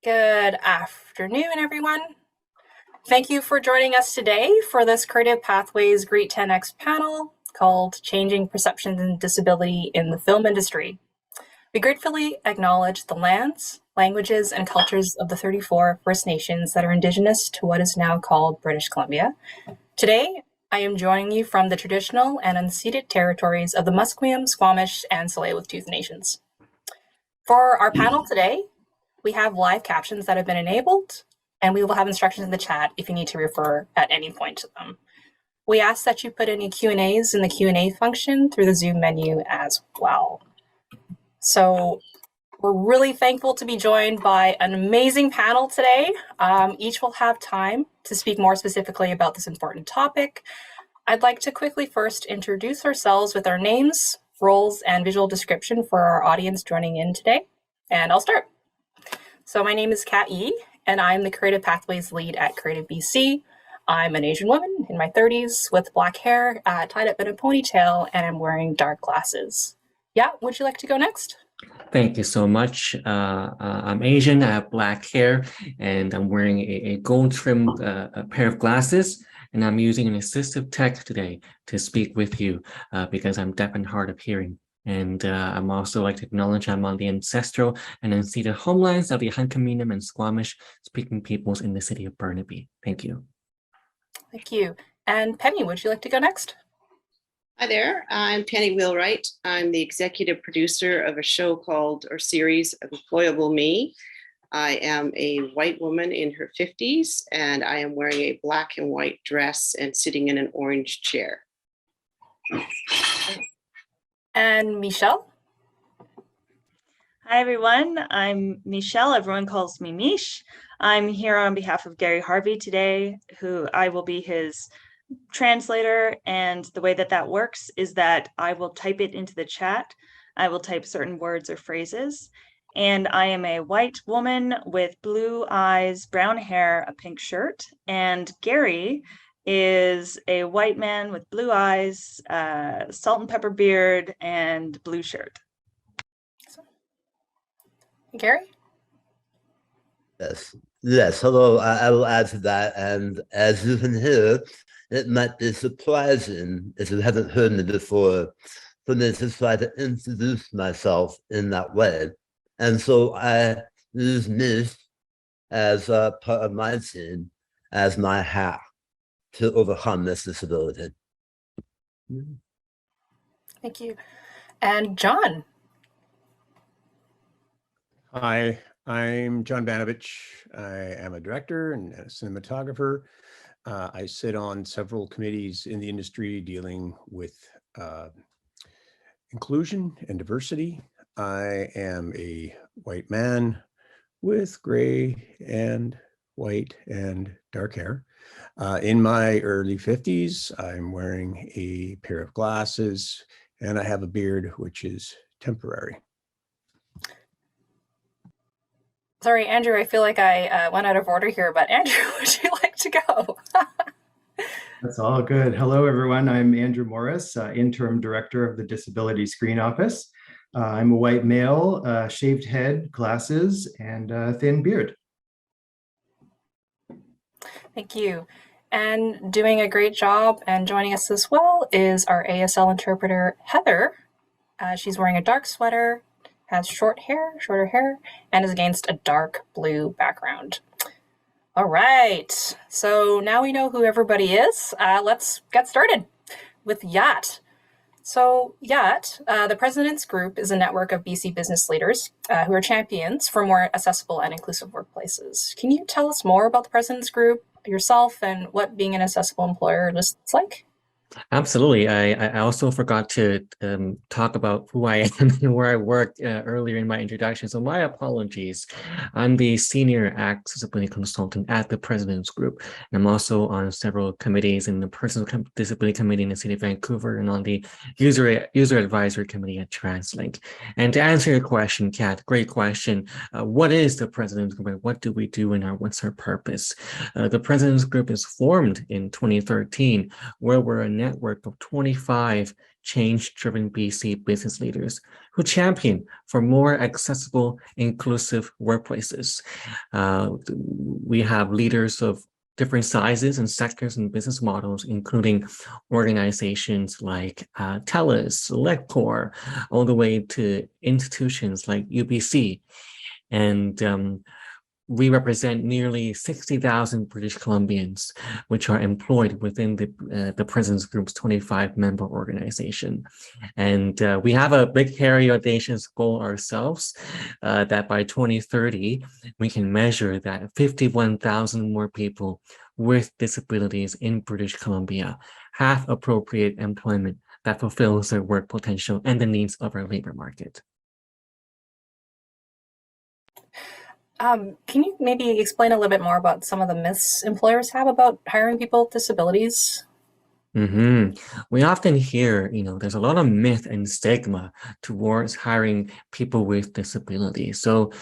Good afternoon, everyone. Thank you for joining us today for this Creative Pathways Great 10X panel called Changing Perceptions and Disability in the Film Industry. We gratefully acknowledge the lands, languages, and cultures of the 34 First Nations that are Indigenous to what is now called British Columbia. Today, I am joining you from the traditional and unceded territories of the Musqueam, Squamish, and Tsleil-Waututh Nations. For our panel today, we have live captions that have been enabled, and we will have instructions in the chat if you need to refer at any point to them. We ask that you put any Q&As in the Q&A function through the Zoom menu as well. So we're really thankful to be joined by an amazing panel today. Each will have time to speak more specifically about this important topic. I'd like to quickly first introduce ourselves with our names, roles, and visual description for our audience joining in today. And I'll start. So my name is Kat Yee, and I'm the Creative Pathways lead at Creative BC. I'm an Asian woman in my 30s with black hair tied up in a ponytail, and I'm wearing dark glasses. Yeah, would you like to go next? Thank you so much. I'm Asian, I have black hair, and I'm wearing a gold-trimmed pair of glasses, and I'm using an assistive tech today to speak with you because I'm deaf and hard of hearing. And I'm also like to acknowledge I'm on the ancestral and unceded homelands of the Hunkaminam and Squamish speaking peoples in the city of Burnaby. Thank you. Thank you. And Penny, would you like to go next? Hi there, I'm Penny Wheelwright. I'm the executive producer of a show called, or series of Employable Me. I am a white woman in her 50s, and I am wearing a black and white dress and sitting in an orange chair. And Michelle? Hi, everyone. I'm Michelle. Everyone calls me Mish. I'm here on behalf of Gary Harvey today, who I will be his translator. And the way that that works is that I will type it into the chat. I will type certain words or phrases. And I am a white woman with blue eyes, brown hair, a pink shirt. And Gary is a white man with blue eyes, salt and pepper beard, and blue shirt. Gary? Yes. Hello, I will add to that. And as you can hear, it might be surprising if you haven't heard me before for me to try to introduce myself in that way. And so I use me as a part of my team as my hat to overcome this disability. Thank you. And John? Hi, I'm John Banovich. I am a director and a cinematographer. I sit on several committees in the industry dealing with inclusion and diversity. I am a white man with gray and white and dark hair. In my early 50s, I'm wearing a pair of glasses and I have a beard, which is temporary. Sorry, Andrew, I feel like I went out of order here, but Andrew, would you like to go? That's all good. Hello, everyone. I'm Andrew Morris, Interim Director of the Disabilities Screen Office. I'm a white male, shaved head, glasses, and thin beard. Thank you. And doing a great job and joining us as well is our ASL interpreter, Heather. She's wearing a dark sweater, has shorter hair, and is against a dark blue background. All right, so now we know who everybody is. Let's get started with YAT. So YAT, the President's Group, is a network of BC business leaders who are champions for more accessible and inclusive workplaces. Can you tell us more about the President's Group, yourself, and what being an accessible employer looks like? Absolutely. I also forgot to talk about who I am and where I work earlier in my introduction. So my apologies. I'm the senior accessibility consultant at the President's Group. And I'm also on several committees in the Personal Disability Committee in the City of Vancouver and on the User Advisory Committee at TransLink. And to answer your question, Kat, great question. What is the President's Group? What do we do and what's our purpose? The President's Group is formed in 2013, where we're a network of 25 change-driven BC business leaders who champion for more accessible, inclusive workplaces. We have leaders of different sizes and sectors and business models, including organizations like TELUS, Lecor, all the way to institutions like UBC. And we represent nearly 60,000 British Columbians, which are employed within the President's Group's 25-member organization. And we have a big, hairy, audacious goal ourselves that by 2030, we can measure that 51,000 more people with disabilities in British Columbia have appropriate employment that fulfills their work potential and the needs of our labor market. Can you maybe explain a little bit more about some of the myths employers have about hiring people with disabilities? We often hear, there's a lot of myth and stigma towards hiring people with disabilities. So,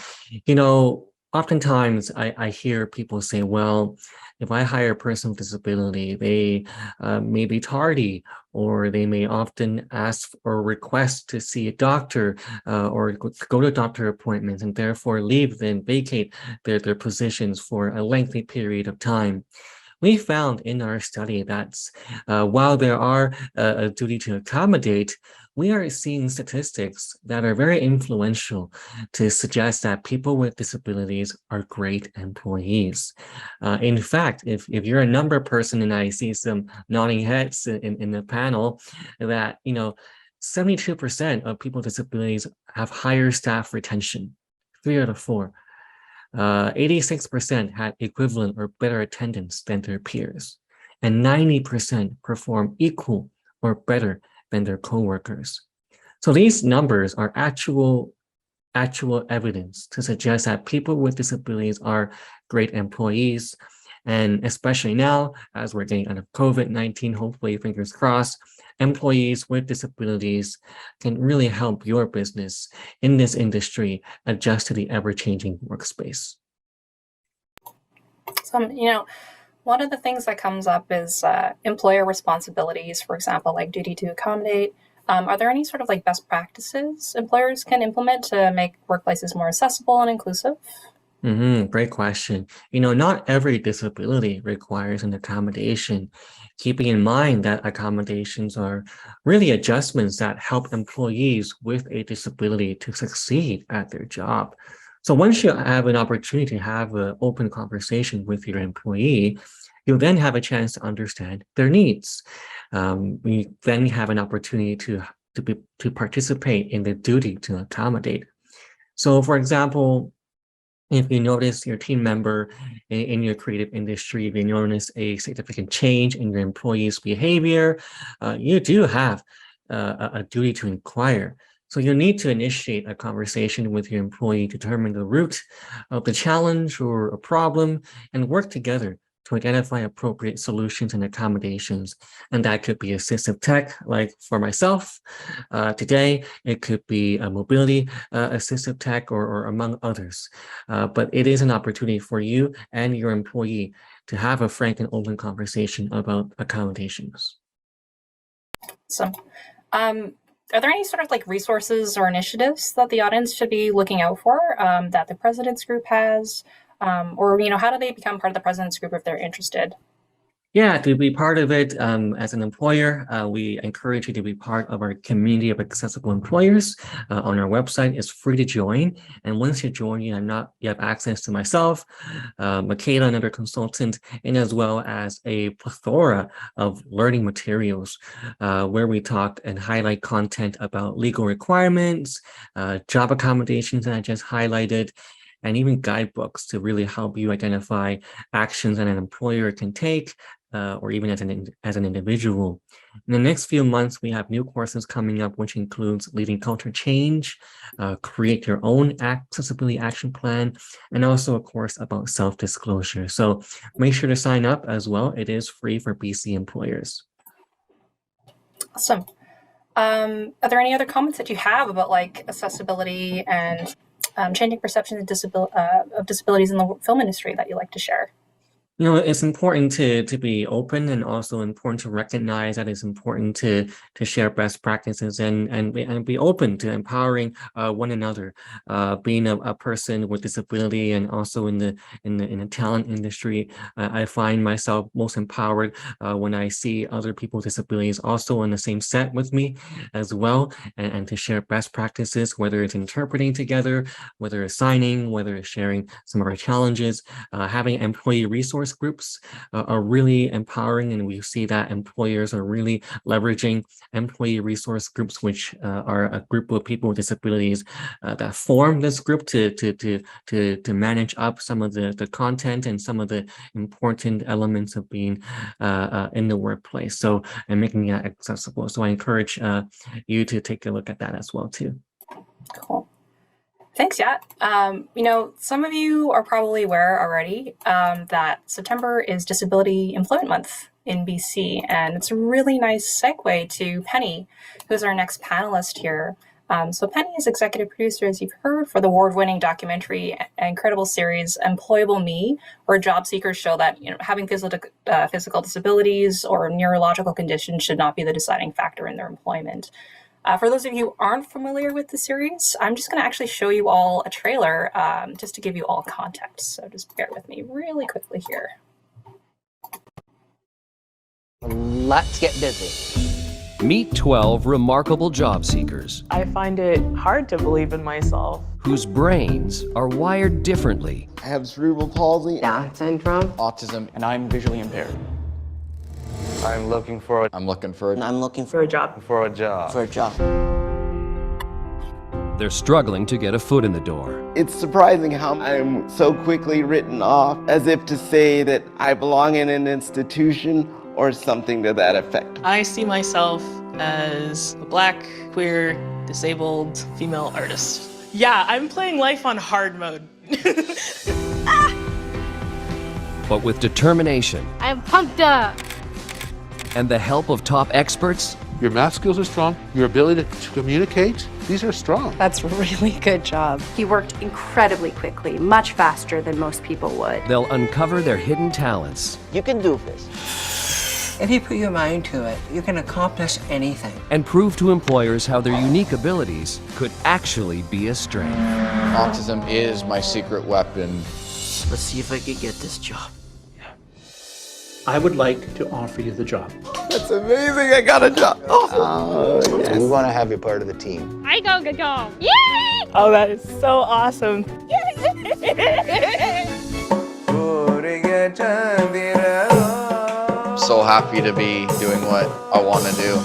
oftentimes I hear people say, well, if I hire a person with disability, they may be tardy, or they may often ask or request to see a doctor or go to doctor appointments and therefore leave and vacate their positions for a lengthy period of time. We found in our study that while there are a duty to accommodate, we are seeing statistics that are very influential to suggest that people with disabilities are great employees. In fact, if you're a number person, and I see some nodding heads in the panel, that 72% of people with disabilities have higher staff retention, 3 out of 4. 86% had equivalent or better attendance than their peers, and 90% perform equal or better than their coworkers. So these numbers are actual evidence to suggest that people with disabilities are great employees. And especially now, as we're getting out of COVID-19, hopefully, fingers crossed, employees with disabilities can really help your business in this industry adjust to the ever-changing workspace. So, one of the things that comes up is employer responsibilities, for example, like duty to accommodate. Are there any sort of best practices employers can implement to make workplaces more accessible and inclusive? Great question. Not every disability requires an accommodation, keeping in mind that accommodations are really adjustments that help employees with a disability to succeed at their job. So once you have an opportunity to have an open conversation with your employee, you'll then have a chance to understand their needs. We then have an opportunity to participate in the duty to accommodate. So for example, if you notice your team member in your creative industry, if you notice a significant change in your employees' behavior, you do have a duty to inquire. So you need to initiate a conversation with your employee to determine the root of the challenge or a problem and work together to identify appropriate solutions and accommodations. And that could be assistive tech, like for myself. Today, it could be a mobility assistive tech or among others. But it is an opportunity for you and your employee to have a frank and open conversation about accommodations. So, are there any sort of resources or initiatives that the audience should be looking out for that the President's Group has? Or, how do they become part of the President's Group if they're interested? Yeah, to be part of it as an employer, we encourage you to be part of our community of accessible employers. On our website, it's free to join. And once you join, you have access to myself, Michaela, another consultant, and as well as a plethora of learning materials where we talk and highlight content about legal requirements, job accommodations that I just highlighted, and even guidebooks to really help you identify actions that an employer can take, or even as an individual. In the next few months, we have new courses coming up, which includes leading culture change, create your own accessibility action plan, and also a course about self-disclosure. So make sure to sign up as well. It is free for BC employers. Awesome. Are there any other comments that you have about accessibility and changing perceptions of disabilities in the film industry that you'd like to share? It's important to be open, and also important to recognize that it's important to share best practices and be open to empowering one another. Being a person with disability, and also in the talent industry, I find myself most empowered when I see other people with disabilities also on the same set with me as well, and to share best practices, whether it's interpreting together, whether it's signing, whether it's sharing some of our challenges. Having employee resource groups are really empowering, and we see that employers are really leveraging employee resource groups, which are a group of people with disabilities that form this group to manage up some of the content and some of the important elements of being in the workplace, so, and making it accessible. So I encourage you to take a look at that as well too. Cool. Thanks, Yat. Some of you are probably aware already that September is Disability Employment Month in BC, and it's a really nice segue to Penny, who's our next panelist here. So Penny is executive producer, as you've heard, for the award-winning documentary and incredible series Employable Me, where job seekers show that having physical disabilities or neurological conditions should not be the deciding factor in their employment. For those of you who aren't familiar with the series, I'm just going to actually show you all a trailer just to give you all context. So just bear with me really quickly here. Let's get busy. Meet 12 remarkable job seekers. I find it hard to believe in myself. Whose brains are wired differently. I have cerebral palsy, Down syndrome, autism, And I'm visually impaired. I'm looking for For a job. a job. They're struggling to get a foot in the door. It's surprising how I'm so quickly written off, as if to say that I belong in an institution or something to that effect. I see myself as a Black, queer, disabled female artist. Yeah, I'm playing life on hard mode. But with determination I'm pumped up. and the help of top experts, Your math skills are strong. Your ability to communicate, these are strong. That's a really good job. He worked incredibly quickly, much faster than most people would. they'll uncover their hidden talents you can do this. If you put your mind to it, you can accomplish anything. and prove to employers how their unique abilities could actually be a strength. Autism is my secret weapon. Let's see if I can get this job. I would like to offer you the job. That's amazing, I got a job. Yes. We want to have you part of the team. I go, go, go. Yay! Oh, that is so awesome. So happy to be doing what I want to do.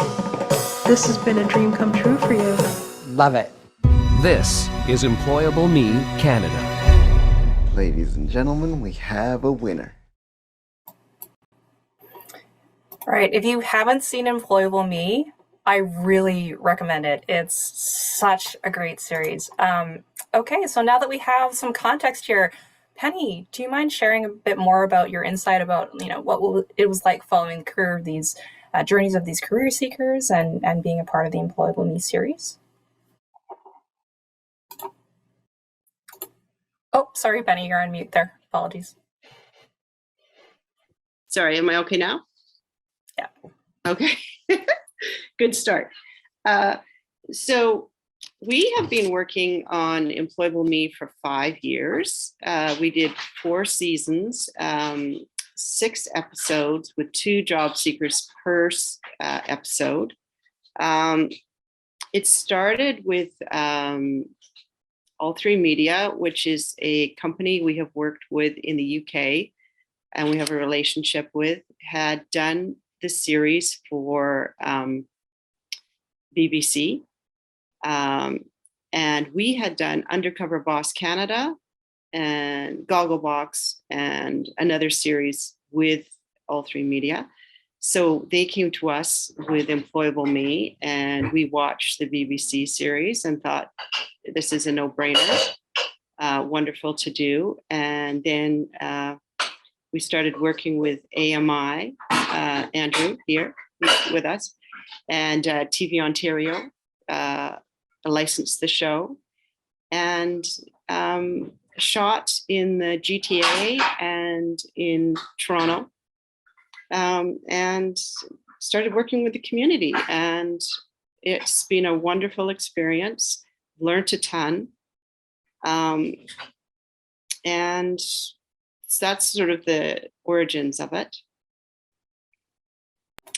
This has been a dream come true for you. Love it. This is Employable Me Canada. Ladies and gentlemen, we have a winner. All right, if you haven't seen Employable Me, I really recommend it. It's such a great series. Okay, so now that we have some context here, Penny, do you mind sharing a bit more about your insight about what it was like following the career of these journeys of these career seekers and being a part of the Employable Me series? Oh, sorry, Penny, you're on mute there. Apologies. Sorry, am I okay now? Yeah. Okay, good start. So we have been working on Employable Me for 5 years. We did 4 seasons, 6 episodes with 2 job seekers per episode. It started with All3 Media, which is a company we have worked with in the UK and we have a relationship with, had done the series for BBC. And we had done Undercover Boss Canada and Gogglebox and another series with All3 Media. So they came to us with Employable Me and we watched the BBC series and thought this is a no-brainer, wonderful to do. And then we started working with AMI, Andrew here with us, and TV Ontario licensed the show. And shot in the GTA and in Toronto, and started working with the community. And it's been a wonderful experience, learned a ton. And that's sort of the origins of it.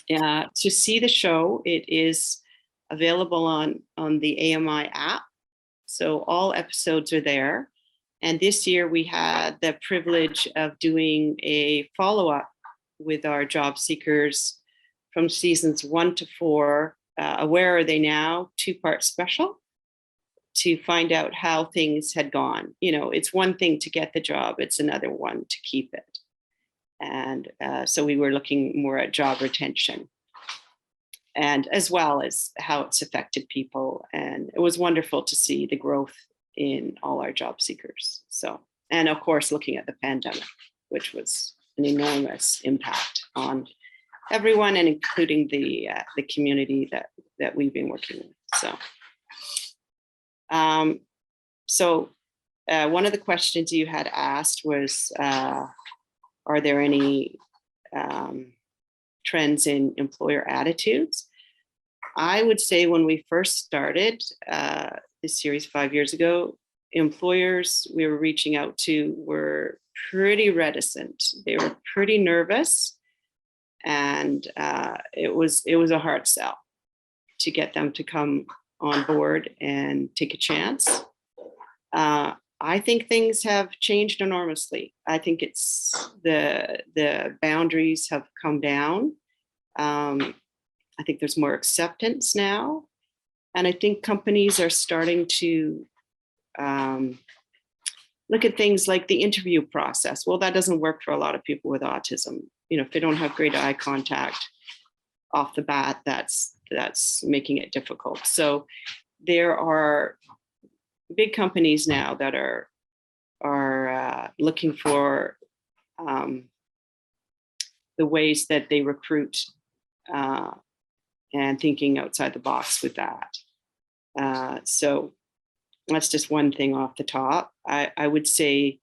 To see the show, it is available on the AMI app. So all episodes are there. And this year we had the privilege of doing a follow-up with our job seekers from seasons 1 to 4. Where Are They Now? 2-part special, to find out how things had gone. You know, it's one thing to get the job, it's another one to keep it. And so we were looking more at job retention, and as well as how it's affected people. And it was wonderful to see the growth in all our job seekers. So, and of course, looking at the pandemic, which was an enormous impact on everyone, and including the community that we've been working with. So, one of the questions you had asked was, are there any trends in employer attitudes? I would say when we first started this series 5 years ago, employers we were reaching out to were pretty reticent. They were pretty nervous, and it was a hard sell to get them to come on board and take a chance. I think things have changed enormously. I think it's the boundaries have come down. I think there's more acceptance now. And I think companies are starting to look at things like the interview process. Well, that doesn't work for a lot of people with autism. You know, if they don't have great eye contact off the bat, that's making it difficult. So there are big companies now that are looking for the ways that they recruit and thinking outside the box with that. So that's just one thing off the top. I would say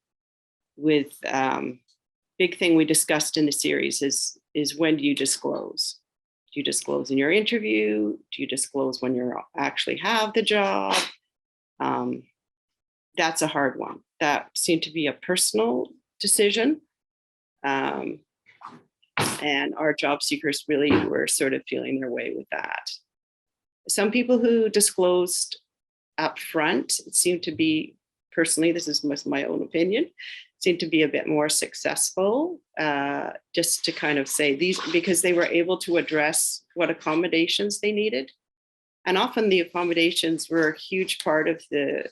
with big thing we discussed in the series is when do you disclose? Do you disclose in your interview? Do you disclose when you actually have the job? That's a hard one. That seemed to be a personal decision. And our job seekers really were sort of feeling their way with that. Some people who disclosed up front, it seemed to be, personally, this is my own opinion, seemed to be a bit more successful, just to kind of say these, because they were able to address what accommodations they needed. And often the accommodations were a huge part of the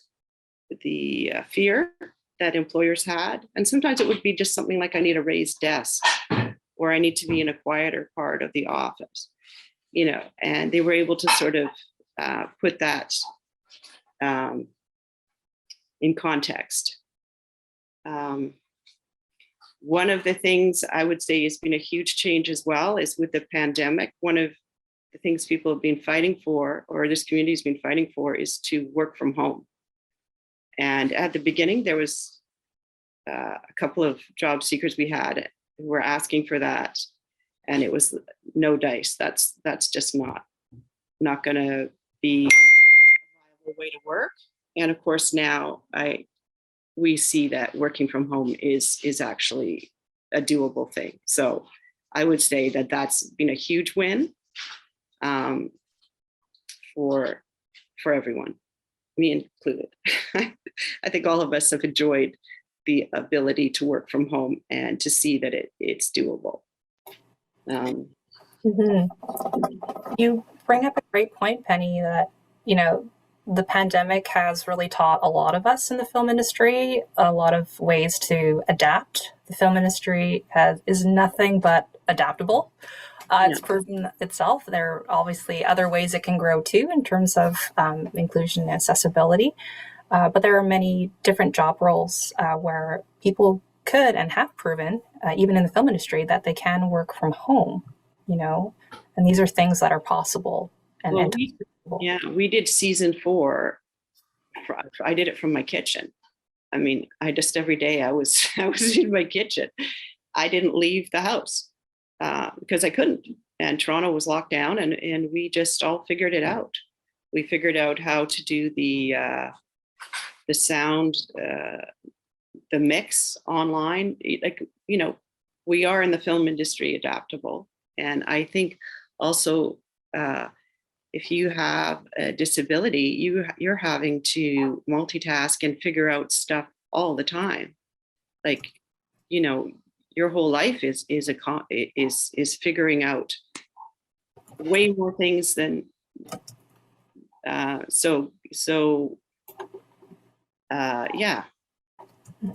fear that employers had. And sometimes it would be just something like, I need a raised desk, or I need to be in a quieter part of the office, you know, and they were able to sort of put that in context. One of the things I would say has been a huge change as well is with the pandemic. One of the things people have been fighting for, or this community has been fighting for, is to work from home. And at the beginning, there was a couple of job seekers we had who were asking for that, and it was no dice. That's just not going to be a viable way to work. And of course, now we see that working from home is actually a doable thing. So I would say that that's been a huge win for everyone, me included. I think all of us have enjoyed the ability to work from home and to see that it's doable. You bring up a great point, Penny, that, you know, the pandemic has really taught a lot of us in the film industry a lot of ways to adapt. The film industry is nothing but adaptable. It's proven itself. There are obviously other ways it can grow too in terms of inclusion and accessibility. But there are many different job roles where people could and have proven, even in the film industry, that they can work from home, you know, and these are things that are possible. We did season 4. I did it from my kitchen. I mean, I just every day I was in my kitchen. I didn't leave the house because I couldn't. And Toronto was locked down, and we just all figured it out. We figured out how to do the sound, the mix online. Like, you know, we are in the film industry adaptable. And I think also if you have a disability, you're having to multitask and figure out stuff all the time. Like, you know, your whole life is figuring out way more things than yeah.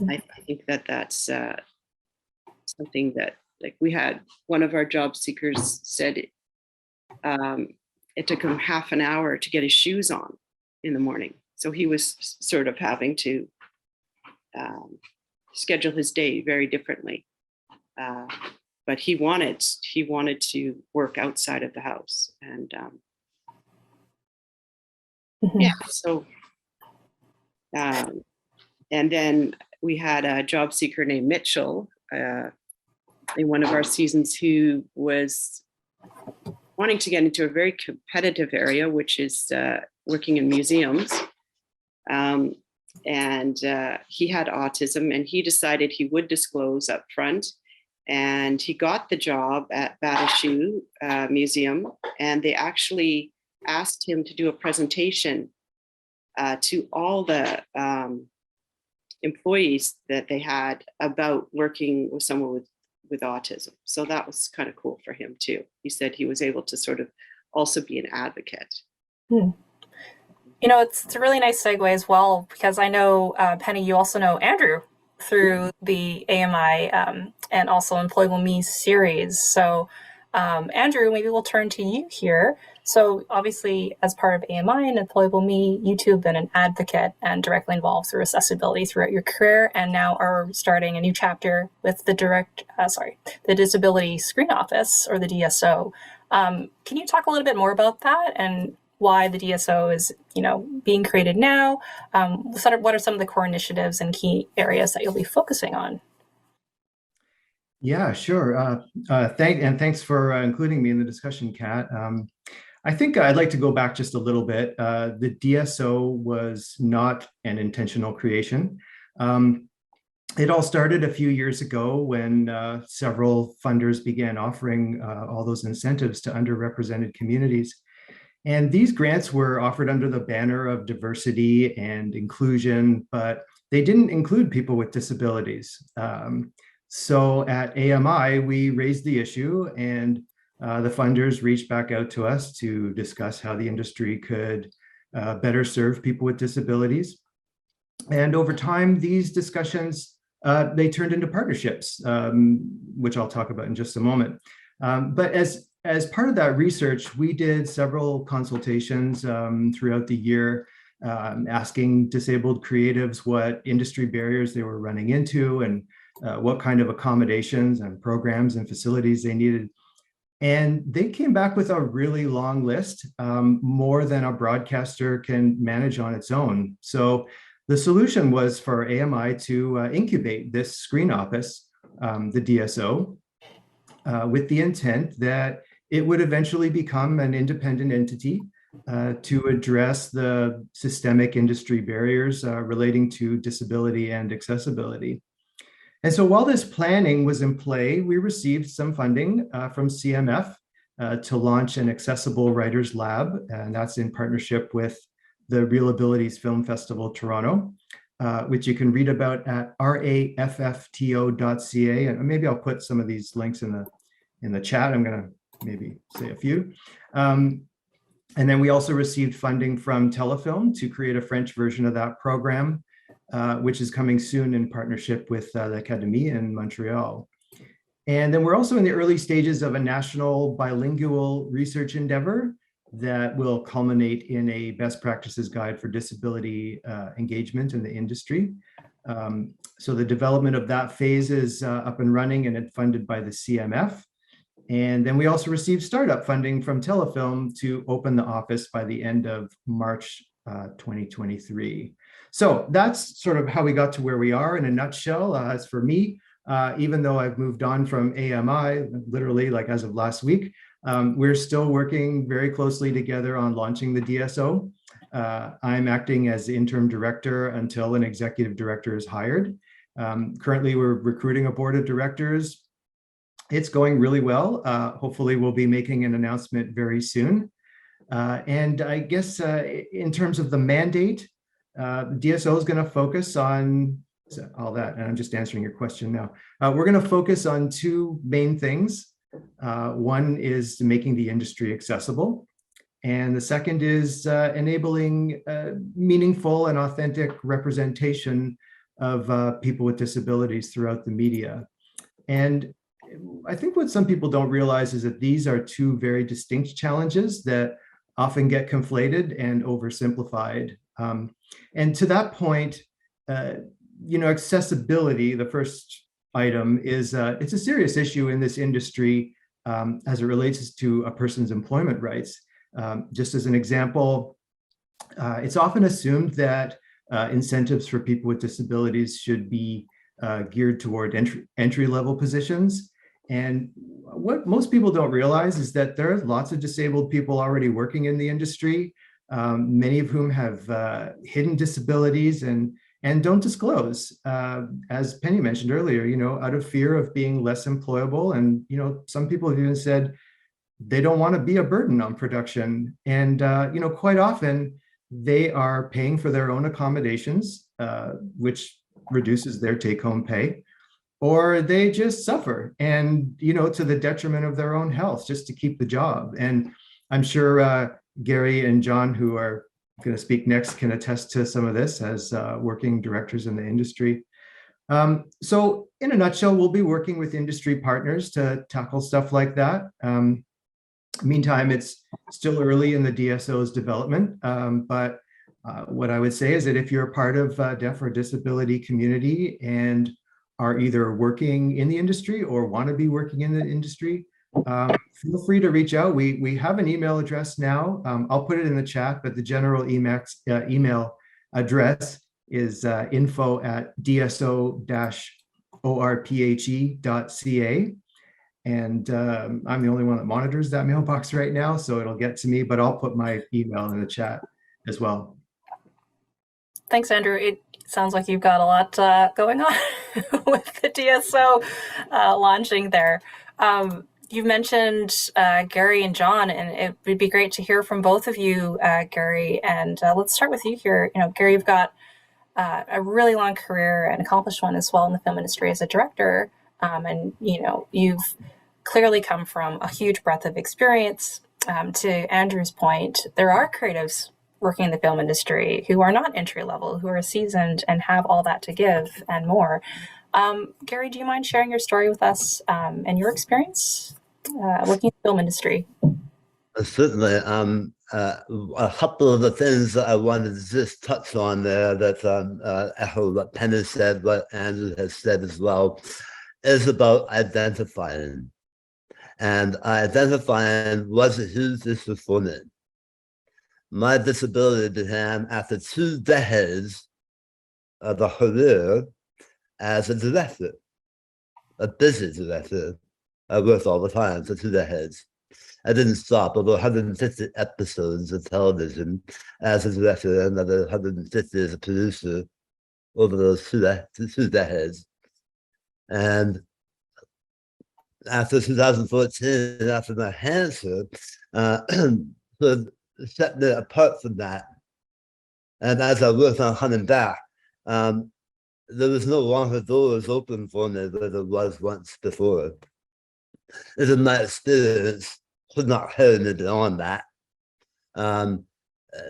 I think that's something that, like, we had one of our job seekers said it took him half an hour to get his shoes on in the morning. So he was sort of having to schedule his day very differently. But he wanted to work outside of the house. And yeah, so and then we had a job seeker named Mitchell in one of our seasons who was wanting to get into a very competitive area, which is working in museums. And he had autism, and he decided he would disclose up front. And he got the job at Banovich Museum, and they actually asked him to do a presentation to all the employees that they had about working with someone with autism. So that was kind of cool for him too. He said he was able to sort of also be an advocate. You know, it's a really nice segue as well, because I know, Penny, you also know Andrew through the AMI and also Employable Me series. So Andrew, maybe we'll turn to you here. So obviously, as part of AMI and Employable Me, you two have been an advocate and directly involved through accessibility throughout your career, and now are starting a new chapter with the Disability Screen Office, or the DSO. Can you talk a little bit more about that and why the DSO is, you know, being created now? What are some of the core initiatives and key areas that you'll be focusing on? Yeah, sure. Thanks for including me in the discussion, Kat. I think I'd like to go back just a little bit. The DSO was not an intentional creation. It all started a few years ago when several funders began offering all those incentives to underrepresented communities. And these grants were offered under the banner of diversity and inclusion, but they didn't include people with disabilities. So at AMI, we raised the issue, and the funders reached back out to us to discuss how the industry could better serve people with disabilities. And over time, these discussions, they turned into partnerships, which I'll talk about in just a moment. But as part of that research, we did several consultations throughout the year, asking disabled creatives what industry barriers they were running into and what kind of accommodations and programs and facilities they needed. And they came back with a really long list, more than a broadcaster can manage on its own. So the solution was for AMI to incubate this screen office, the DSO, with the intent that it would eventually become an independent entity to address the systemic industry barriers relating to disability and accessibility. And so while this planning was in play, we received some funding from CMF to launch an accessible writers lab, and that's in partnership with the Real Abilities Film Festival Toronto, which you can read about at raffto.ca. And maybe I'll put some of these links in the chat. I'm going to maybe say a few. And then we also received funding from Telefilm to create a French version of that program, which is coming soon in partnership with the Académie in Montreal. And then we're also in the early stages of a national bilingual research endeavor that will culminate in a best practices guide for disability engagement in the industry. So the development of that phase is up and running, and it's funded by the CMF. And then we also received startup funding from Telefilm to open the office by the end of March 2023. So that's sort of how we got to where we are in a nutshell. As for me, even though I've moved on from AMI, literally like as of last week, we're still working very closely together on launching the DSO. I'm acting as the interim director until an executive director is hired. Currently, we're recruiting a board of directors. It's going really well. Hopefully, we'll be making an announcement very soon. And I guess in terms of the mandate, DSO is going to focus on all that. And I'm just answering your question now. We're going to focus on two main things. One is making the industry accessible. And the second is enabling meaningful and authentic representation of people with disabilities throughout the media. And I think what some people don't realize is that these are two very distinct challenges that often get conflated and oversimplified. And to that point, accessibility, the first item, is it's a serious issue in this industry as it relates to a person's employment rights. Just as an example, it's often assumed that incentives for people with disabilities should be geared toward entry-level positions. And what most people don't realize is that there are lots of disabled people already working in the industry, many of whom have hidden disabilities and don't disclose, as Penny mentioned earlier, out of fear of being less employable. And, some people have even said they don't want to be a burden on production. And, quite often they are paying for their own accommodations, which reduces their take-home pay, or they just suffer and, to the detriment of their own health just to keep the job. And I'm sure Gary and John, who are going to speak next, can attest to some of this as working directors in the industry. So in a nutshell, we'll be working with industry partners to tackle stuff like that. Meantime, it's still early in the DSO's development, but what I would say is that if you're a part of deaf or disability community and are either working in the industry or want to be working in the industry, feel free to reach out. We have an email address now. I'll put it in the chat, but the general email address is info@dso-orphe.ca. And I'm the only one that monitors that mailbox right now, so it'll get to me, but I'll put my email in the chat as well. Thanks, Andrew. It sounds like you've got a lot going on with the DSO launching there. You mentioned Gary and John, and it would be great to hear from both of you, Gary. And let's start with you here. Gary, you've got a really long career, an accomplished one as well in the film industry as a director. And you've clearly come from a huge breadth of experience. To Andrew's point, there are creatives working in the film industry who are not entry level, who are seasoned and have all that to give and more. Gary, do you mind sharing your story with us and your experience working in the film industry? Certainly. A couple of the things that I wanted to just touch on there that echo what Penny said, what Andrew has said as well, is about identifying. And identifying was a huge issue for me. My disability began after 2 decades of a career as a director, a busy director. I worked all the time for 2 decades. I didn't stop, over 150 episodes of television as a director and another 150 as a producer over those 2 decades. And after 2014, after my cancer, set me apart from that. And as I worked on coming back, there was no longer doors open for me where there was once before. This is my experience, could not carry me beyond that.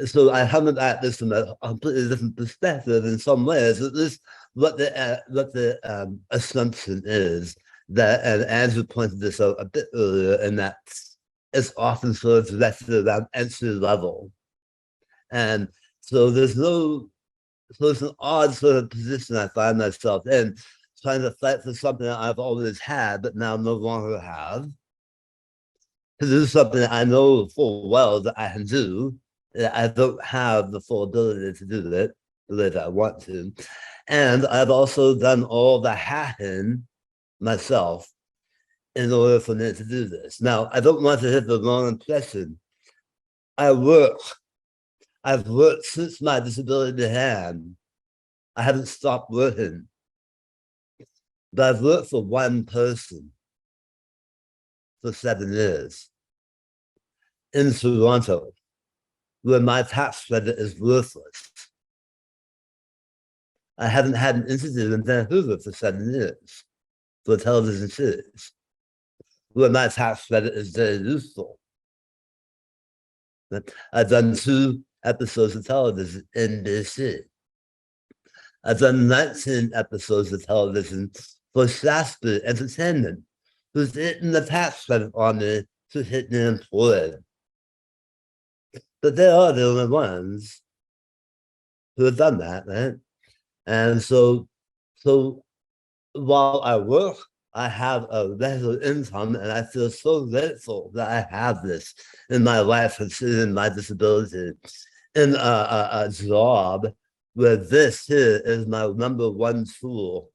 So I come at this from a completely different perspective in some ways. At least what the assumption is that, and Andrew pointed this out a bit earlier, in that it's often sort of directed around entry level. And so it's an odd sort of position I find myself in, trying to fight for something that I've always had, but now no longer have. To do something that I know full well that I can do, I don't have the full ability to do that the way that I want to. And I've also done all the hacking myself in order for me to do this. Now, I don't want to hit the wrong impression. I've worked since my disability began. I haven't stopped working. But I've worked for one person for 7 years in Toronto, where my tax credit is worthless. I haven't had an interview in Vancouver for 7 years for a television series, where my tax credit is very useful. I've done 2 episodes of television in BC. I've done 19 episodes of television for Shasta Entertainment, who's eaten the tax credit on me to hit me employed. But they are the only ones who have done that, right? And so while I work, I have a regular income, and I feel so grateful that I have this in my life, considering my disability, in a job where this here is my #1 tool.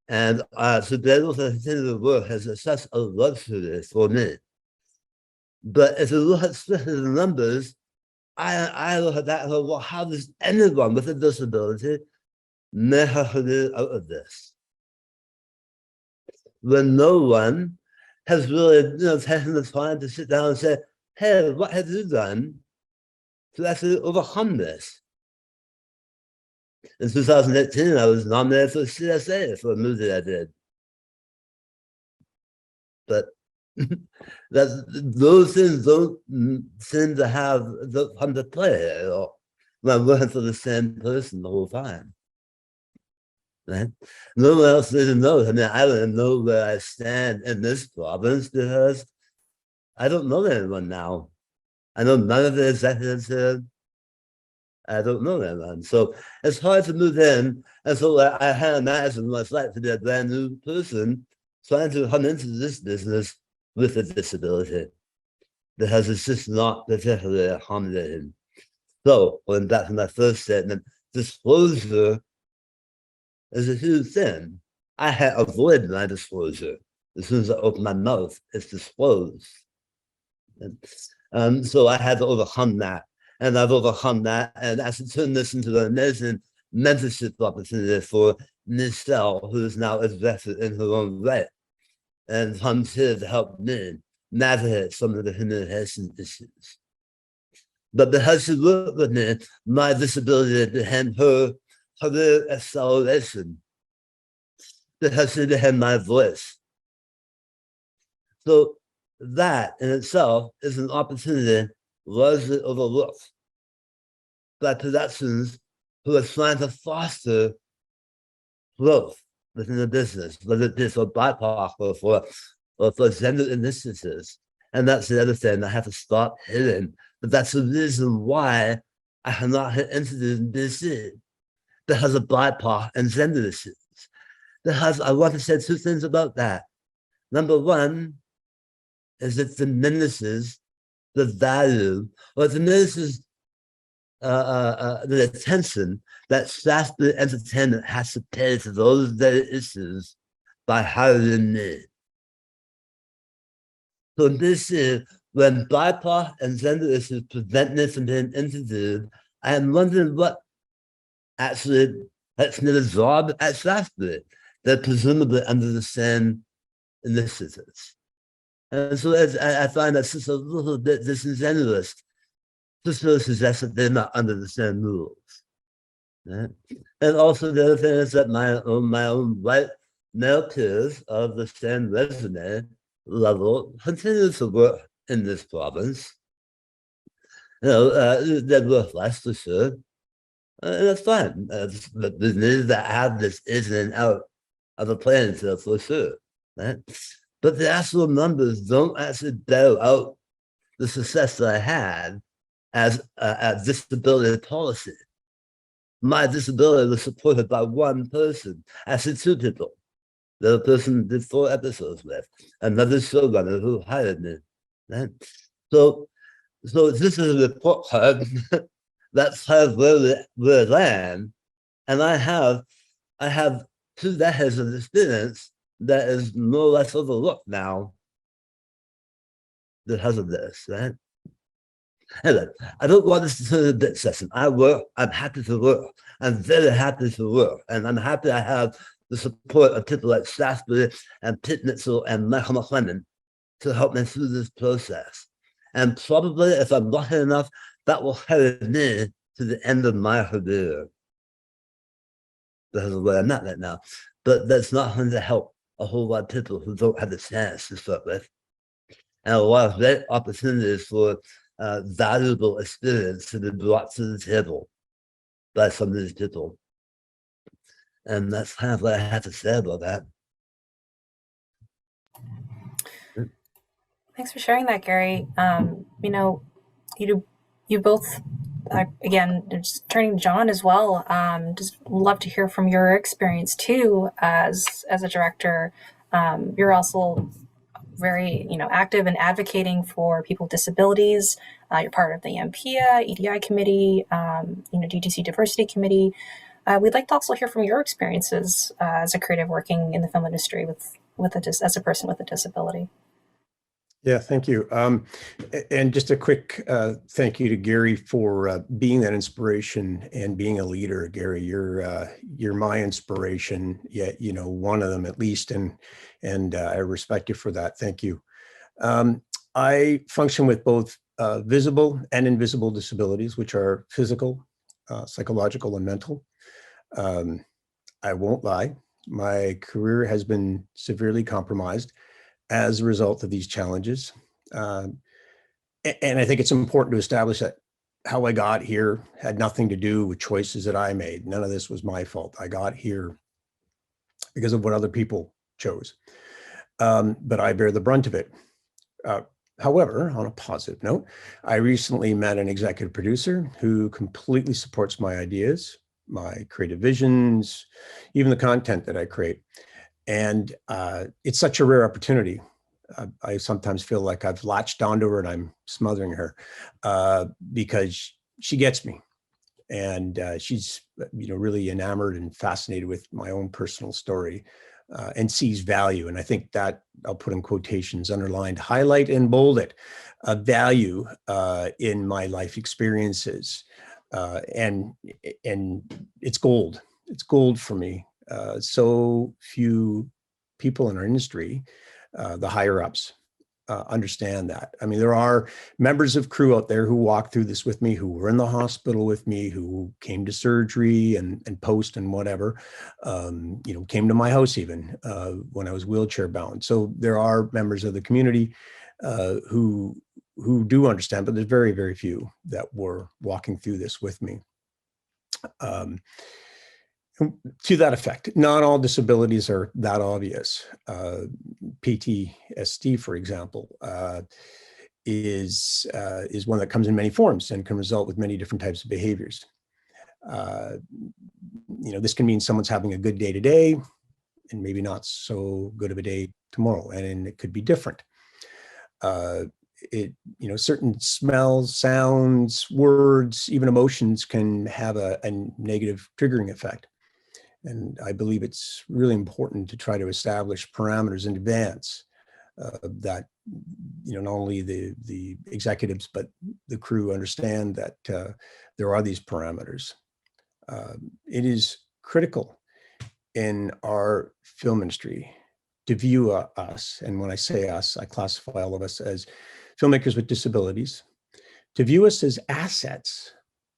And to be able to continue to work is such a luxury for me. But if you look at strictly the numbers, I look at that and go, well, how does anyone with a disability make a career out of this? When no one has really, taken the time to sit down and say, hey, what have you done to actually overcome this? In 2018, I was nominated for CSA for a movie I did. But those things don't seem to have come to play at all. I'm working for the same person the whole time. Right? No one else really knows. I mean, I don't know where I stand in this province because I don't know anyone now. I know none of the executives here. I don't know anyone. So it's hard to move in. And so I had imagined what it's like to be a brand new person trying to come into this business with a disability, because it's just not particularly accommodating. So going back to my first statement, disclosure is a huge thing. I had avoided my disclosure. As soon as I open my mouth, it's disclosed. And so I had to overcome that. And I've overcome that, and actually turned this into an amazing mentorship opportunity for Michelle, who is now executive in her own right, and comes here to help me navigate some of the communication issues. But because she worked with me, my disability became her career acceleration, because she became my voice. So that in itself is an opportunity largely overlooked by productions who are trying to foster growth within the business, whether it be for BIPOC or for gender initiatives. And that's the other thing I have to stop hitting. But that's the reason why I cannot hit interviews in BC, because of BIPOC and gender issues. Because I want to say 2 things about that. Number one is it diminishes the value, or it diminishes the attention that Shasta Entertainment has to pay to those very issues by hiring me. So this is when BIPOC and gender issues prevent me from being interviewed, I am wondering what actually lets me the job at Shasta. They're presumably under the same initiatives. And so I find that's just a little bit disingenuous to sort of suggest that they're not under the same rules. Right? And also the other thing is that my own white male peers of the same resume level continue to work in this province. They work less for sure. And that's fine. But the needs that have this in and out of the playing field for sure. Right? But the actual numbers don't actually bear out the success that I had as a disability policy. My disability was supported by one person, actually 2 people. The other person did 4 episodes with, another showrunner who hired me. Right? So So this is a report card. That's how where I am. And I have 2 decades of experience that is more or less overlooked now because of this, right? Anyway, I don't want this to be a bit session. I'm happy to work. I'm very happy to work. And I'm happy I have the support of people like Shaftesbury and Pitt Mitchell and Michael McLennan to help me through this process. And probably, if I'm lucky enough, that will carry me to the end of my career. Because of where I'm at right now. But that's not going to help a whole lot of people who don't have the chance to start with. And a lot of great opportunities for valuable experience to be brought to the table by some of these people. And that's kind of what I have to say about that. Thanks for sharing that, Gary. You know, you both, again, just turning to John as well. Just love to hear from your experience too as a director. You're also very, active in advocating for people with disabilities. You're part of the MPIA, EDI committee, DTC diversity committee. We'd like to also hear from your experiences as a creative working in the film industry as a person with a disability. Yeah, thank you. And just a quick thank you to Gary for being that inspiration and being a leader. Gary, you're my inspiration, yet one of them at least, and I respect you for that. Thank you. I function with both visible and invisible disabilities, which are physical, psychological, and mental. I won't lie, my career has been severely compromised as a result of these challenges. And I think it's important to establish that how I got here had nothing to do with choices that I made. None of this was my fault. I got here because of what other people chose. But I bear the brunt of it. However, on a positive note, I recently met an executive producer who completely supports my ideas, my creative visions, even the content that I create. And it's such a rare opportunity. I sometimes feel like I've latched onto her and I'm smothering her because she gets me. And she's really enamored and fascinated with my own personal story and sees value. And I think that, I'll put in quotations, underlined, highlight and bold it, value in my life experiences. And it's gold. It's gold for me. So few people in our industry, the higher ups, understand that. I mean, there are members of crew out there who walked through this with me, who were in the hospital with me, who came to surgery and post and whatever, came to my house even when I was wheelchair bound. So there are members of the community who do understand, but there's very, very few that were walking through this with me. To that effect, not all disabilities are that obvious. PTSD, for example, is one that comes in many forms and can result with many different types of behaviors. This can mean someone's having a good day today and maybe not so good of a day tomorrow, and it could be different. Certain smells, sounds, words, even emotions can have a negative triggering effect. And I believe it's really important to try to establish parameters in advance that, not only the executives, but the crew understand that there are these parameters. It is critical in our film industry to view us, and when I say us, I classify all of us as filmmakers with disabilities, to view us as assets,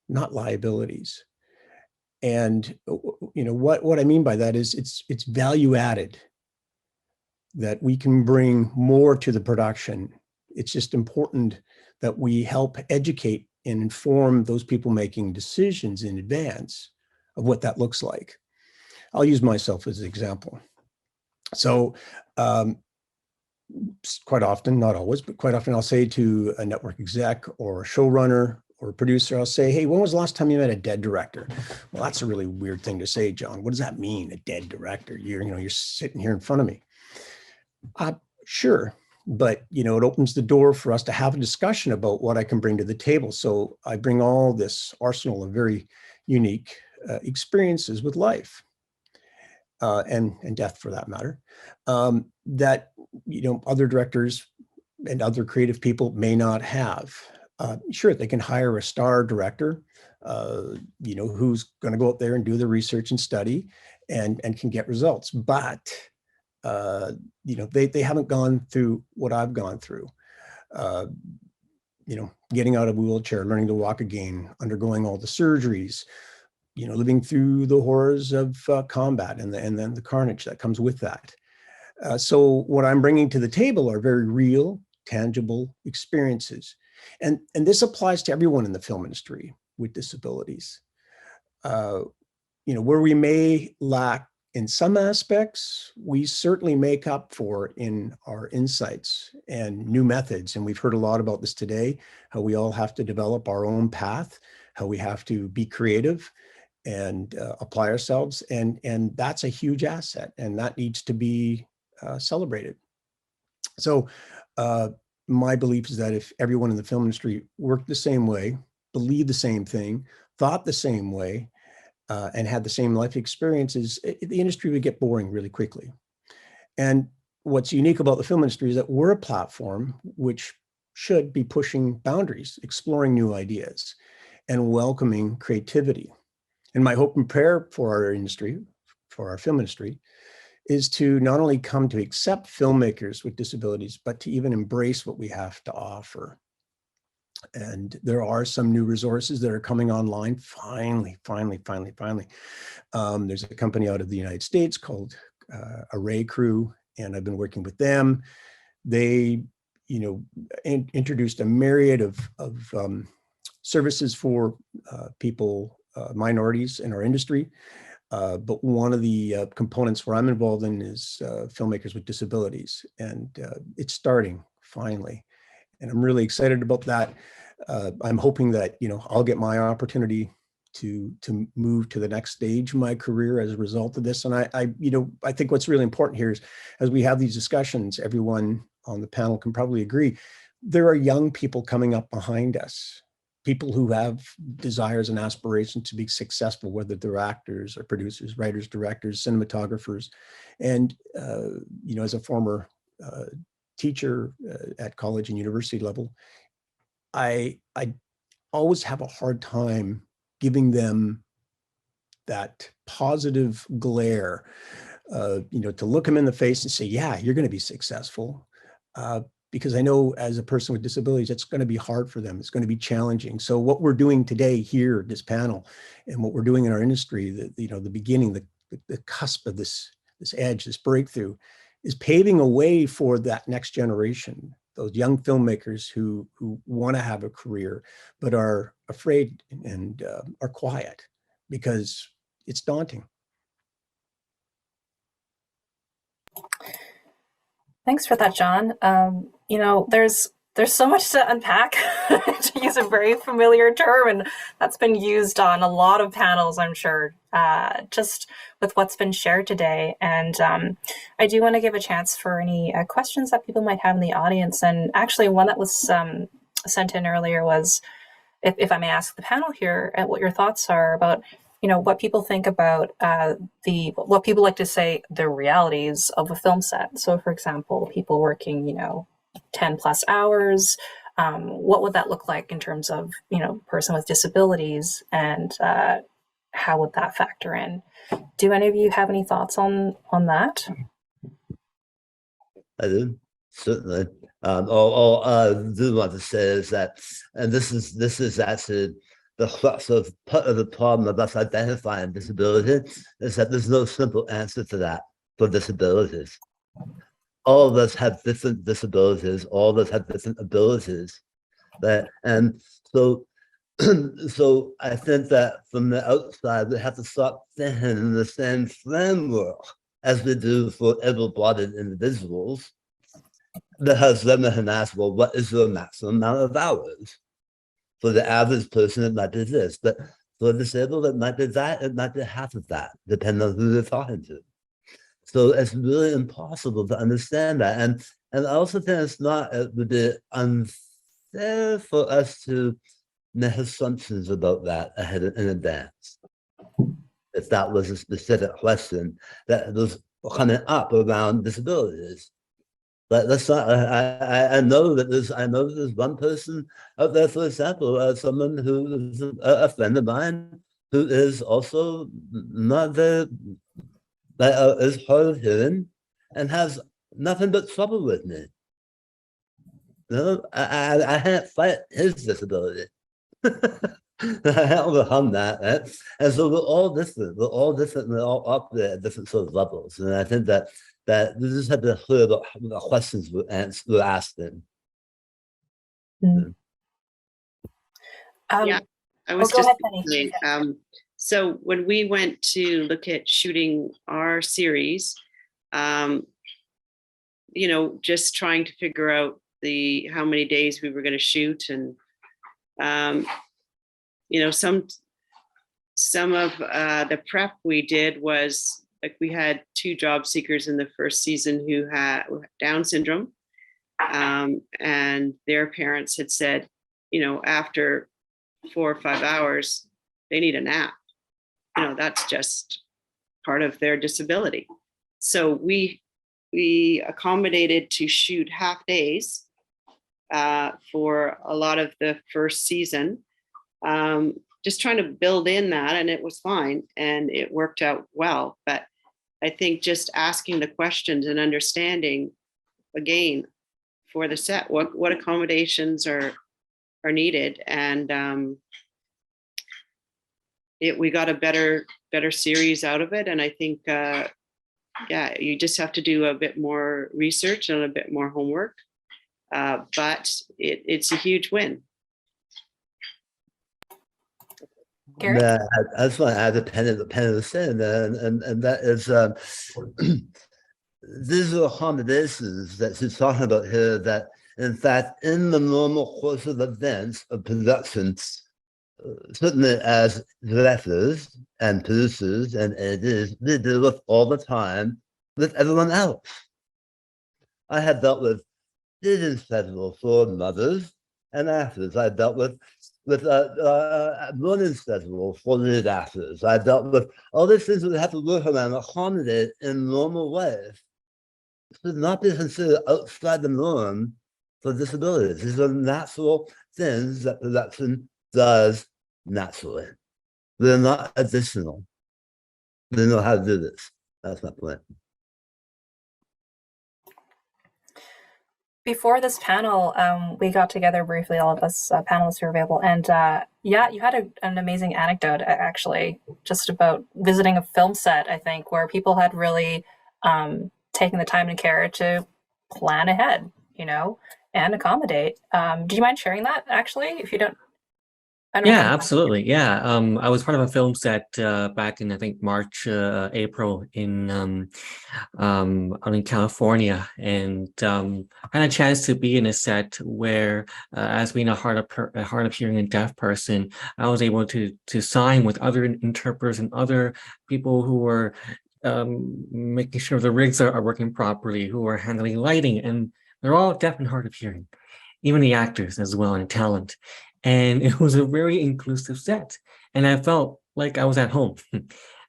not liabilities. And what I mean by that is it's value added, that we can bring more to the production. It's just important that we help educate and inform those people making decisions in advance of what that looks like. I'll use myself as an example. So quite often, not always, but quite often I'll say to a network exec or a showrunner or a producer, I'll say, hey, when was the last time you met a dead director? Well, that's a really weird thing to say, John. What does that mean, a dead director? You're sitting here in front of me. Sure, but it opens the door for us to have a discussion about what I can bring to the table. So I bring all this arsenal of very unique experiences with life and death, for that matter, that other directors and other creative people may not have. Sure, they can hire a star director, who's going to go out there and do the research and study and can get results, but they haven't gone through what I've gone through. Getting out of a wheelchair, learning to walk again, undergoing all the surgeries, living through the horrors of combat and then the carnage that comes with that. So what I'm bringing to the table are very real, tangible experiences. And this applies to everyone in the film industry with disabilities. Where we may lack in some aspects, we certainly make up for in our insights and new methods. And we've heard a lot about this today, how we all have to develop our own path, how we have to be creative and apply ourselves. And that's a huge asset, and that needs to be celebrated. So my belief is that if everyone in the film industry worked the same way, believed the same thing, thought the same way, and had the same life experiences, the industry would get boring really quickly. And what's unique about the film industry is that we're a platform which should be pushing boundaries, exploring new ideas, and welcoming creativity. And my hope and prayer for our industry, for our film industry, is to not only come to accept filmmakers with disabilities, but to even embrace what we have to offer. And there are some new resources that are coming online. Finally. There's a company out of the United States called Array Crew, and I've been working with them. They, introduced a myriad of services for people, minorities in our industry. But one of the components where I'm involved in is filmmakers with disabilities, and it's starting finally. And I'm really excited about that. I'm hoping that, I'll get my opportunity to move to the next stage of my career as a result of this. And I think what's really important here is, as we have these discussions, everyone on the panel can probably agree, there are young people coming up behind us, people who have desires and aspirations to be successful, whether they're actors or producers, writers, directors, cinematographers. And, as a former teacher at college and university level, I always have a hard time giving them that positive glare, to look them in the face and say, yeah, you're going to be successful. Because I know as a person with disabilities, it's going to be hard for them. It's going to be challenging. So what we're doing today here, this panel, and what we're doing in our industry, the beginning, the cusp of this edge, this breakthrough, is paving a way for that next generation, those young filmmakers who want to have a career, but are afraid and are quiet because it's daunting. Thanks for that, John. There's so much to unpack, to use a very familiar term, and that's been used on a lot of panels, I'm sure, just with what's been shared today. And I do want to give a chance for any questions that people might have in the audience. And actually, one that was sent in earlier was, if I may ask the panel here, what your thoughts are about what people think about what people like to say, the realities of a film set. So for example, people working, 10 plus hours, what would that look like in terms of, person with disabilities, and how would that factor in? Do any of you have any thoughts on that? I do, certainly. All I do want to say is that, and this is actually the crux of part of the problem of us identifying disability, is that there's no simple answer to that for disabilities. All of us have different disabilities, all of us have different abilities. And so I think that from the outside, we have to start thinking in the same framework as we do for able-bodied individuals, because then we can ask, well, what is the maximum amount of hours? For the average person, it might be this, but for a disabled, it might be that, it might be half of that, depending on who they're talking to. So it's really impossible to understand that. And I also think it would be unfair for us to make assumptions about that in advance. If that was a specific question that was coming up around disabilities. But that's not. I know that there's one person out there, for example, someone who is a friend of mine who is also not very is hard of hearing and has nothing but trouble with me. You know, I can't fight his disability. I overcome that, right? And so we're all different. We're all up there at different sort of levels. And I think that we just have to hear about the questions we're asking. Mm. Yeah, I was go just ahead, Penny. thinking, so when we went to look at shooting our series, you know, just trying to figure out how many days we were going to shoot, and you know, some of the prep we did was like we had 2 job seekers in the first season who had Down syndrome, and their parents had said, you know, after 4 or 5 hours, they need a nap. You know, that's just part of their disability. So we accommodated to shoot half days for a lot of the first season, just trying to build in that, and it was fine and it worked out well. But I think just asking the questions and understanding again for the set what accommodations are needed, and we got a better series out of it. And I think yeah, you just have to do a bit more research and a bit more homework, but it's a huge win. Gary? I just want to add a Panelists in, and that is these are accommodations that she's talking about here that, in fact, in the normal course of events of production, certainly as directors and producers and editors, we deal with all the time with everyone else. I have dealt with Children's Festival for mothers and actors. I dealt with Women's Festival for lead actors. I dealt with all these things that we have to work around, accommodate in normal ways. Should not be considered outside the norm for disabilities. These are natural things that production does naturally. They're not additional. They know how to do this. That's my point. Before this panel, we got together briefly, all of us panelists who are available, and yeah, you had an amazing anecdote, actually, just about visiting a film set, I think, where people had really taken the time and care to plan ahead, you know, and accommodate. Do you mind sharing that, actually, if you don't? Yeah, absolutely. Yeah, I was part of a film set back in, I think, March, April in out in California, and I had a chance to be in a set where, as being a hard of hearing and deaf person, I was able to sign with other interpreters and other people who were making sure the rigs are working properly, who are handling lighting, and they're all deaf and hard of hearing, even the actors as well and talent. And it was a very inclusive set. And I felt like I was at home.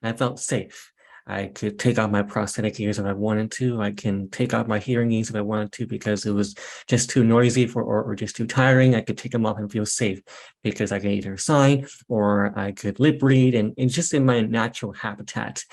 I felt safe. I could take out my prosthetic ears if I wanted to. I can take out my hearing aids if I wanted to because it was just too noisy or just too tiring. I could take them off and feel safe because I could either sign or I could lip read, and it's just in my natural habitat.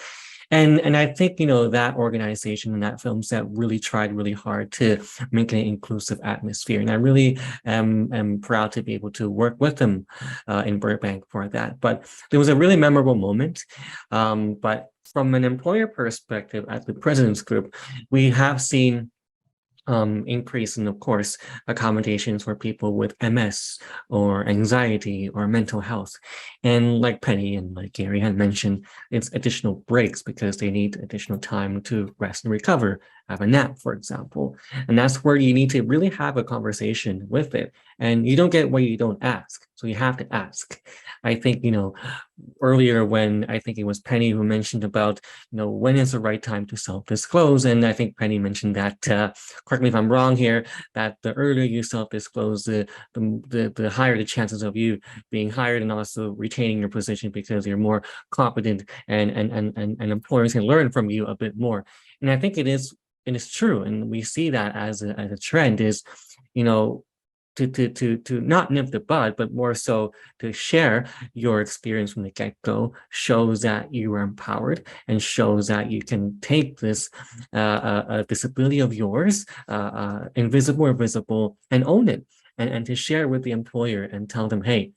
And I think, you know, that organization and that film set really tried really hard to make an inclusive atmosphere. And I really am proud to be able to work with them in Burbank for that. But there was a really memorable moment. But from an employer perspective at the President's Group, we have seen increase in, of course, accommodations for people with MS or anxiety or mental health. And like Penny and like Gary had mentioned, it's additional breaks because they need additional time to rest and recover have a nap, for example. And that's where you need to really have a conversation with it. And you don't get what you don't ask. So you have to ask. I think, earlier when I think it was Penny who mentioned about, when is the right time to self-disclose? And I think Penny mentioned that, correct me if I'm wrong here, that the earlier you self-disclose, the higher the chances of you being hired and also retaining your position because you're more competent and employers can learn from you a bit more. And I think it is, and it's true. And we see that as a trend is, to not nip the bud, but more so to share your experience from the get-go shows that you are empowered and shows that you can take this disability of yours, invisible or visible, and own it, and to share with the employer and tell them, hey,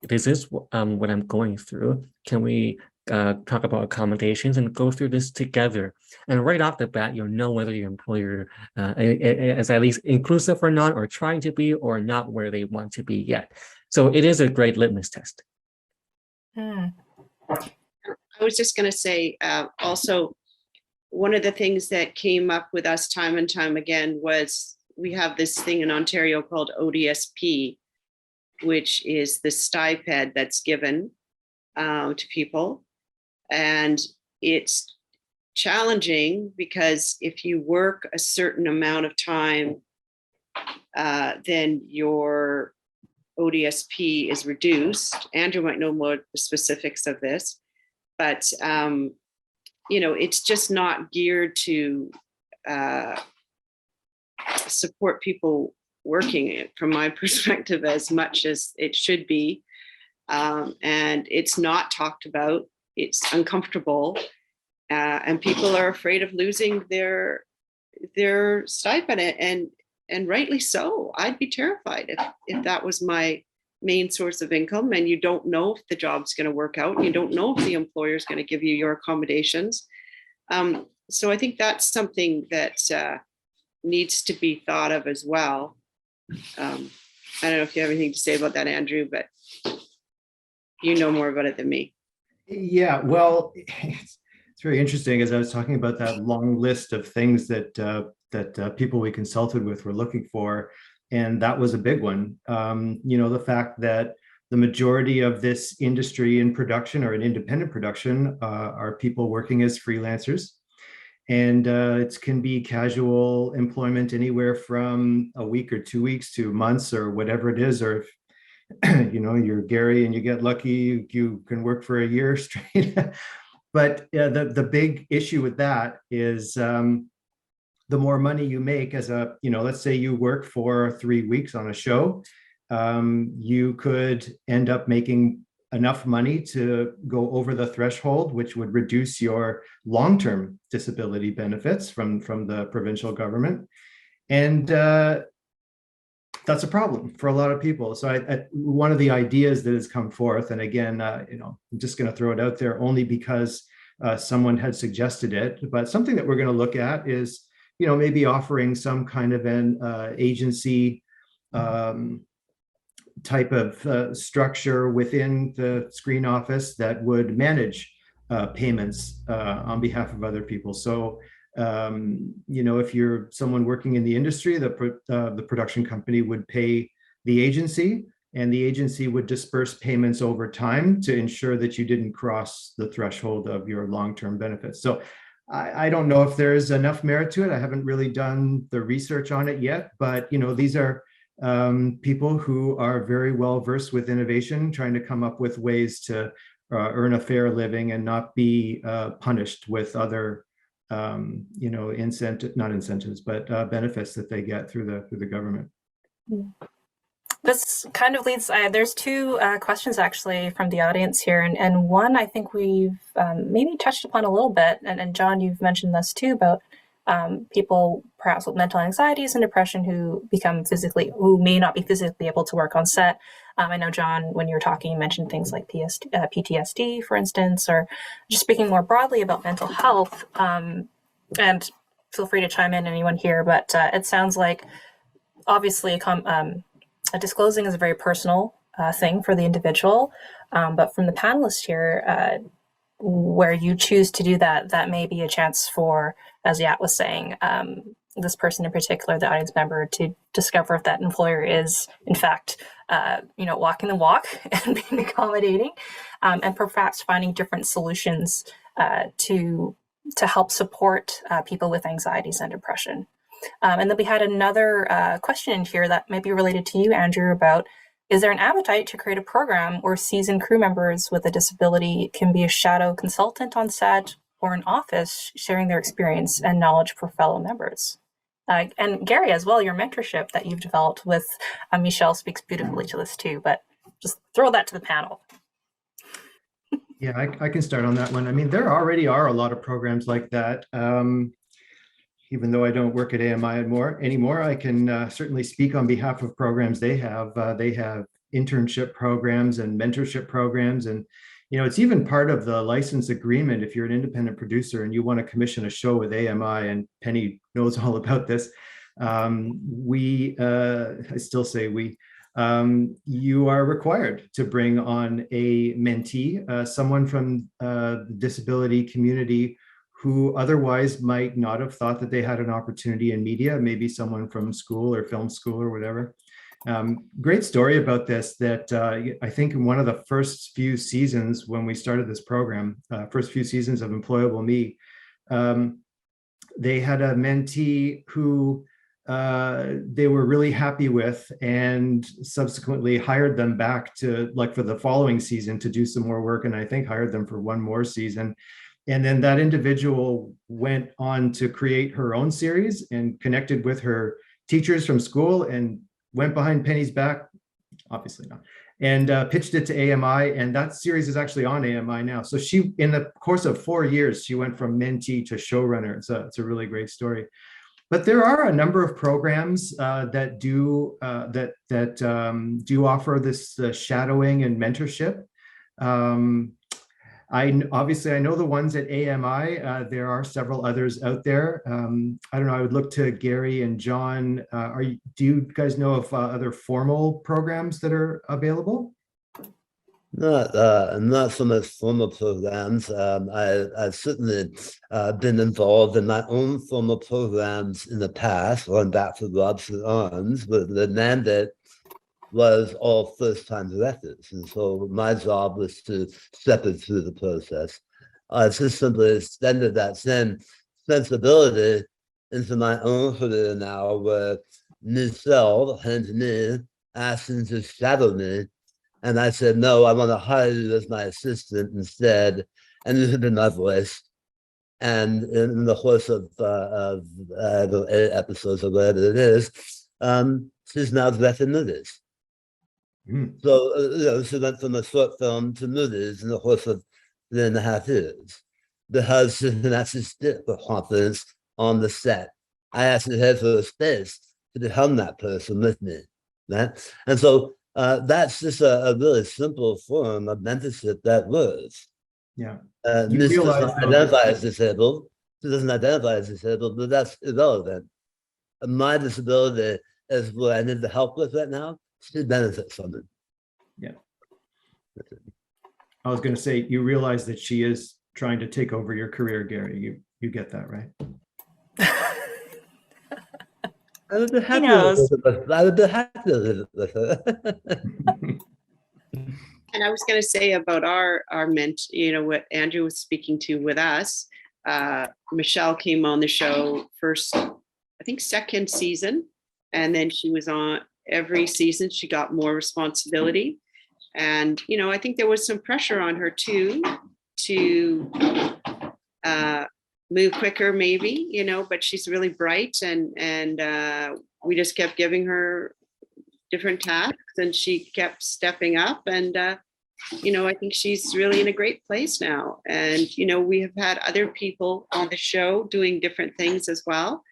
this is what I'm going through. Can we talk about accommodations and go through this together? And right off the bat, you'll know whether your employer is at least inclusive or not, or trying to be, or not where they want to be yet. So it is a great litmus test. I was just going to say also, one of the things that came up with us time and time again was we have this thing in Ontario called ODSP, which is the stipend that's given to people. And it's challenging because if you work a certain amount of time, then your ODSP is reduced. Andrew might know more the specifics of this, but it's just not geared to support people working, from my perspective, as much as it should be. And it's not talked about. It's uncomfortable, and people are afraid of losing their stipend, and rightly so. I'd be terrified if that was my main source of income, and you don't know if the job's going to work out, and you don't know if the employer is going to give you your accommodations. So I think that's something that needs to be thought of as well. I don't know if you have anything to say about that, Andrew, but you know more about it than me. Yeah, well, it's very interesting. As I was talking about that long list of things that people we consulted with were looking for, and that was a big one. The fact that the majority of this industry in production or in independent production are people working as freelancers. And it can be casual employment anywhere from a week or 2 weeks to months or whatever it is. Or if you're Gary and you get lucky, you can work for a year straight. But the big issue with that is the more money you make as a, let's say you work for 3 weeks on a show, you could end up making enough money to go over the threshold, which would reduce your long-term disability benefits from the provincial government. And that's a problem for a lot of people. So one of the ideas that has come forth, and again, I'm just going to throw it out there only because someone had suggested it, but something that we're going to look at is, maybe offering some kind of an agency type of structure within the screen office that would manage payments on behalf of other people. So if you're someone working in the industry, the production company would pay the agency, and the agency would disperse payments over time to ensure that you didn't cross the threshold of your long-term benefits. So I don't know if there is enough merit to it. I haven't really done the research on it yet, but these are people who are very well versed with innovation, trying to come up with ways to earn a fair living and not be punished with other benefits that they get through the government. This kind of leads, there's two questions actually from the audience here, and one I think we've maybe touched upon a little bit, and John, you've mentioned this too, about people perhaps with mental anxieties and depression who may not be physically able to work on set. I know, John, when you were talking, you mentioned things like PTSD, for instance, or just speaking more broadly about mental health. And feel free to chime in, anyone here, but it sounds like obviously disclosing is a very personal thing for the individual. But from the panelists here, where you choose to do that, that may be a chance for, as Yat was saying, this person in particular, the audience member, to discover if that employer is, in fact, walking the walk and being accommodating, and perhaps finding different solutions to help support people with anxieties and depression. And then we had another question in here that might be related to you, Andrew, about, is there an appetite to create a program where seasoned crew members with a disability can be a shadow consultant on set or in office, sharing their experience and knowledge for fellow members? And Gary, as well, your mentorship that you've developed with Michelle speaks beautifully to this too, but just throw that to the panel. Yeah, I can start on that one. I mean, there already are a lot of programs like that. Even though I don't work at AMI anymore, I can certainly speak on behalf of programs they have. They have internship programs and mentorship programs. And, it's even part of the license agreement if you're an independent producer and you want to commission a show with AMI, and Penny knows all about this. I still say we, you are required to bring on a mentee, someone from the disability community who otherwise might not have thought that they had an opportunity in media, maybe someone from school or film school or whatever. Great story about this, that I think in one of the first few seasons when we started this program, first few seasons of Employable Me, they had a mentee who they were really happy with, and subsequently hired them back to, like, for the following season to do some more work, and I think hired them for one more season. And then that individual went on to create her own series and connected with her teachers from school and went behind Penny's back, obviously not, and pitched it to AMI. And that series is actually on AMI now. So she, in the course of 4 years, she went from mentee to showrunner. It's a really great story. But there are a number of programs that do offer this shadowing and mentorship. I know the ones at AMI. There are several others out there. I don't know. I would look to Gary and John. Do you guys know of other formal programs that are available? Not so much formal programs. I've certainly been involved in my own formal programs in the past, going back to Robson Arms, but the mandate was all first-time directors. And so my job was to shepherd through the process. I've just simply extended that same sensibility into my own career now, where Michelle, the engineer, asked him to shadow me. And I said, no, I want to hire you as my assistant instead. And this has been my voice. And in the course of the 8 episodes or whatever it is, she's now directing movies. So, she went from a short film to movies in the course of 3.5 years, because she can actually stick with confidence on the set. I actually had her space to become that person with me, right? And so that's just a really simple form of mentorship that works. Yeah. Miss does not identify as disabled. She doesn't identify as disabled, but that's irrelevant. My disability is what I need the help with right now. She benefits from it. Yeah. I was going to say, you realize that she is trying to take over your career, Gary. You get that, right? I would be happy with her. And I was going to say about our what Andrew was speaking to with us. Michelle came on the show first, I think second season, and then she was on every season. She got more responsibility, and I think there was some pressure on her too to move quicker, maybe, but she's really bright, and we just kept giving her different tasks, and she kept stepping up, and I think she's really in a great place now. And we have had other people on the show doing different things as well,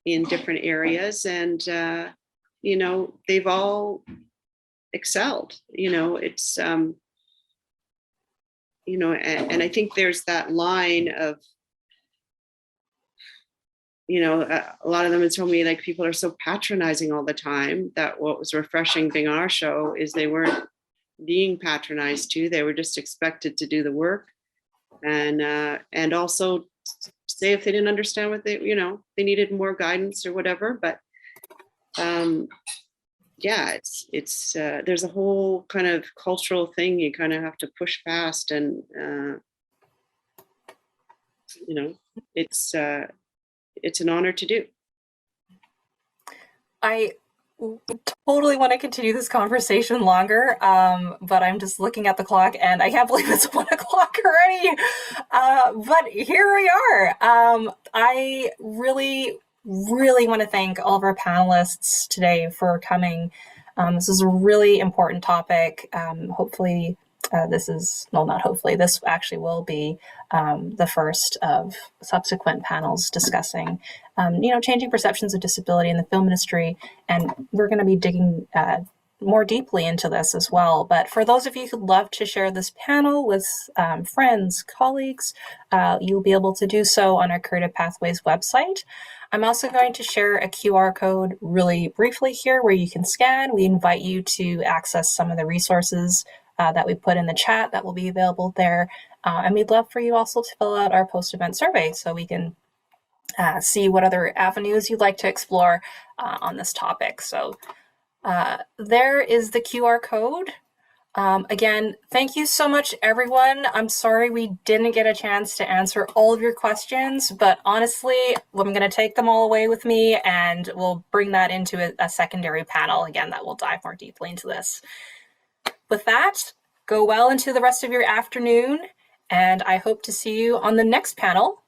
in different areas, and they've all excelled. It's and I think there's that line of a lot of them have told me, like, people are so patronizing all the time, that what was refreshing being on our show is they weren't being patronized too. They were just expected to do the work, and also say if they didn't understand what they, you know, they needed more guidance or whatever. But yeah, it's there's a whole kind of cultural thing you kind of have to push past, and you know, it's an honor to do. I totally want to continue this conversation longer, but I'm just looking at the clock and I can't believe it's 1 o'clock already. But here we are. I really want to thank all of our panelists today for coming. This is a really important topic. Hopefully, this actually will be the first of subsequent panels discussing, changing perceptions of disability in the film industry. And we're going to be digging more deeply into this as well. But for those of you who'd love to share this panel with friends, colleagues, you'll be able to do so on our Creative Pathways website. I'm also going to share a QR code really briefly here where you can scan. We invite you to access some of the resources that we put in the chat that will be available there. And we'd love for you also to fill out our post-event survey so we can see what other avenues you'd like to explore on this topic. So there is the QR code. Again, thank you so much, everyone. I'm sorry we didn't get a chance to answer all of your questions, but honestly, I'm going to take them all away with me and we'll bring that into a secondary panel again that will dive more deeply into this. With that, go well into the rest of your afternoon, and I hope to see you on the next panel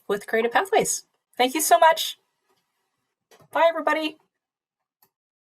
with Creative Pathways. Thank you so much. Bye, everybody.